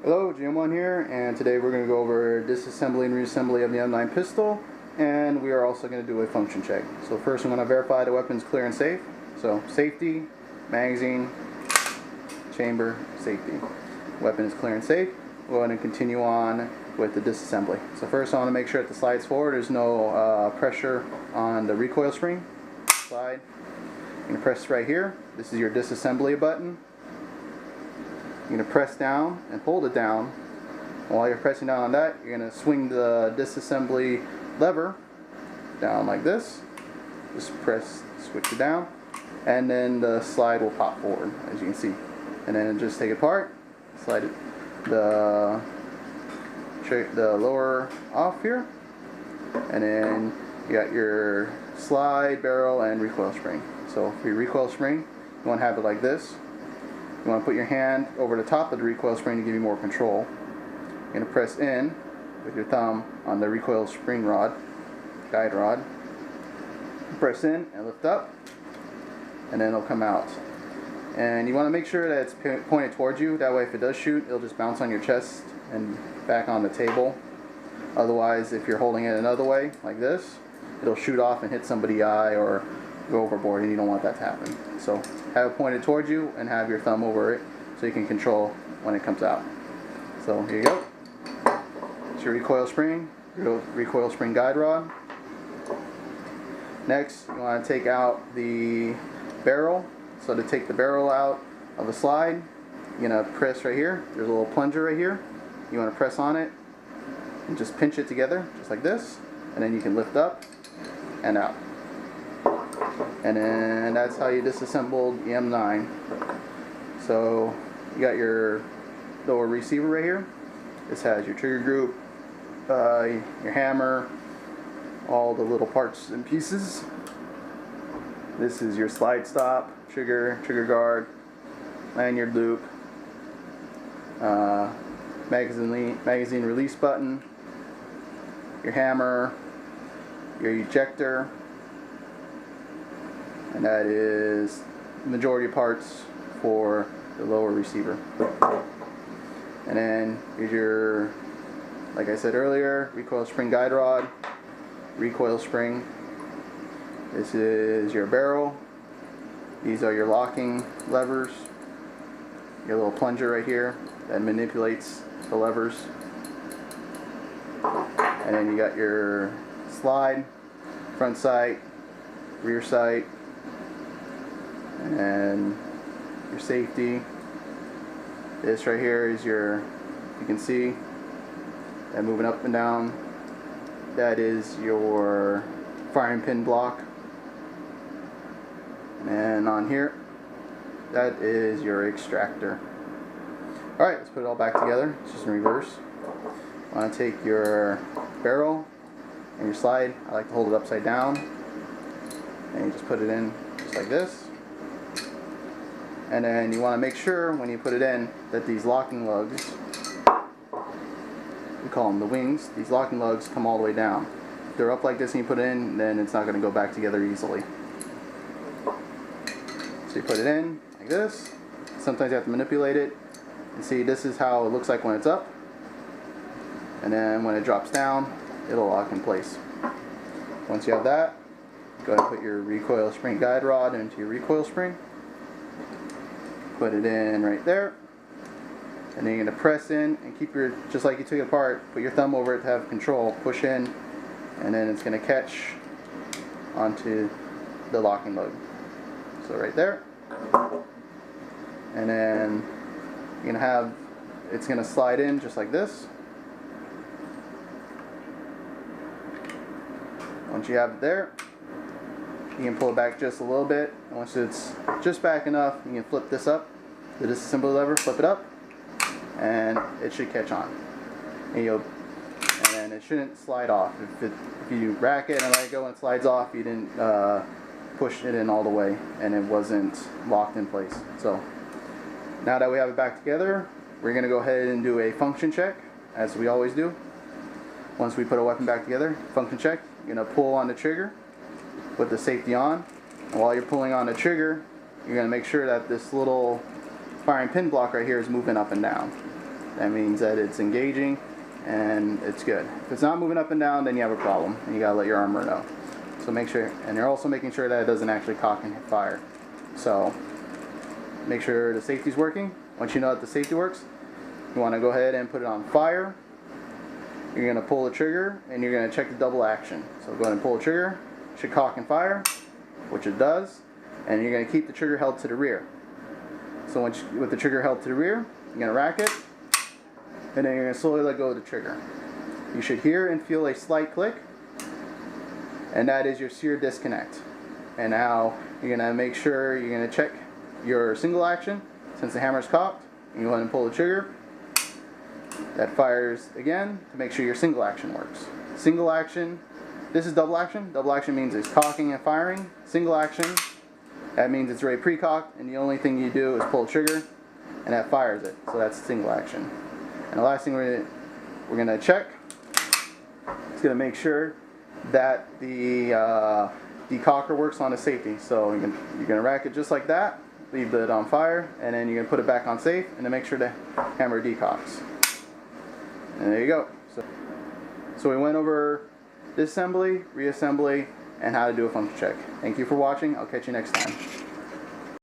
Hello, GM1 here, and today we're going to go over disassembly and reassembly of the M9 pistol, and we are also going to do a function check. So first I'm going to verify the weapon's clear and safe. So safety, magazine, chamber, safety. Weapon is clear and safe. We'll go ahead and continue on with the disassembly. So first I want to make sure that the slides forward, there's no pressure on the recoil spring. Slide. You're going to press right here. This is your disassembly button. You're going to press down and hold it down. While you're pressing down on that, you're going to swing the disassembly lever down like this. Just switch it down, and then the slide will pop forward, as you can see. And then just take it apart, slide it, the lower off here, and then you got your slide, barrel, and recoil spring. So for your recoil spring, you want to have it like this. You want to put your hand over the top of the recoil spring to give you more control. You're going to press in with your thumb on the recoil spring rod, guide rod. Press in and lift up, and then it'll come out. And you want to make sure that it's pointed towards you. That way if it does shoot, it'll just bounce on your chest and back on the table. Otherwise, if you're holding it another way, like this, it'll shoot off and hit somebody's eye or go overboard, and you don't want that to happen. So have it pointed towards you and have your thumb over it so you can control when it comes out. So here you go. It's your recoil spring guide rod. Next, you want to take out the barrel. So to take the barrel out of a slide, you're going to press right here. There's a little plunger right here. You want to press on it and just pinch it together, just like this, and then you can lift up and out. And then that's how you disassembled the M9. So you got your lower receiver right here. This has your trigger group, your hammer, all the little parts and pieces. This is your slide stop, trigger guard, lanyard loop, magazine release button, your hammer, your ejector, and that is the majority of parts for the lower receiver. And then here's your, like I said earlier, recoil spring guide rod, recoil spring. This is your barrel. These are your locking levers. Your little plunger right here that manipulates the levers. And then you got your slide, front sight, rear sight, and your safety. This right here is your, you can see that moving up and down, that is your firing pin block. And on here, that is your extractor. Alright, let's put it all back together. It's just in reverse. I want to take your barrel and your slide. I like to hold it upside down, and you just put it in just like this. And then you want to make sure when you put it in that these locking lugs, we call them the wings, these locking lugs come all the way down. If they're up like this and you put it in, then it's not going to go back together easily. So you put it in like this. Sometimes you have to manipulate it. And see, this is how it looks like when it's up. And then when it drops down, it'll lock in place. Once you have that, go ahead and put your recoil spring guide rod into your recoil spring. Put it in right there, and then you're going to press in and keep your, just like you took it apart, put your thumb over it to have control, push in, and then it's going to catch onto the locking lug. So right there, and then you're going to have, it's going to slide in just like this. Once you have it there, you can pull it back just a little bit. And once it's just back enough, you can flip this up, the disassembly lever, flip it up, and it should catch on. And then it shouldn't slide off. If you rack it and let it go and it slides off, you didn't push it in all the way and it wasn't locked in place. So now that we have it back together, we're going to go ahead and do a function check, as we always do. Once we put a weapon back together, function check, you're going to pull on the trigger with the safety on. And while you're pulling on the trigger, you're going to make sure that this little firing pin block right here is moving up and down. That means that it's engaging and it's good. If it's not moving up and down, then you have a problem and you gotta let your armor know. So make sure, and you're also making sure that it doesn't actually cock and fire. So make sure the safety's working. Once you know that the safety works, you want to go ahead and put it on fire. You're going to pull the trigger and you're going to check the double action. So go ahead and pull the trigger. It should cock and fire, which it does. And you're going to keep the trigger held to the rear. So with the trigger held to the rear, you're going to rack it, and then you're going to slowly let go of the trigger. You should hear and feel a slight click, and that is your sear disconnect. And now you're going to make sure you're going to check your single action. Since the hammer's cocked, you go ahead and pull the trigger. That fires again to make sure your single action works. Single action, this is double action. Double action means it's cocking and firing. Single action, that means it's already pre-cocked, and the only thing you do is pull the trigger, and that fires it. So that's single action. And the last thing we're going to check is going to make sure that the decocker works on the safety. So you're going to rack it just like that. Leave it on fire, and then you're going to put it back on safe, and then make sure the hammer decocks. And there you go. So we went over disassembly, reassembly, and how to do a function check. Thank you for watching. I'll catch you next time.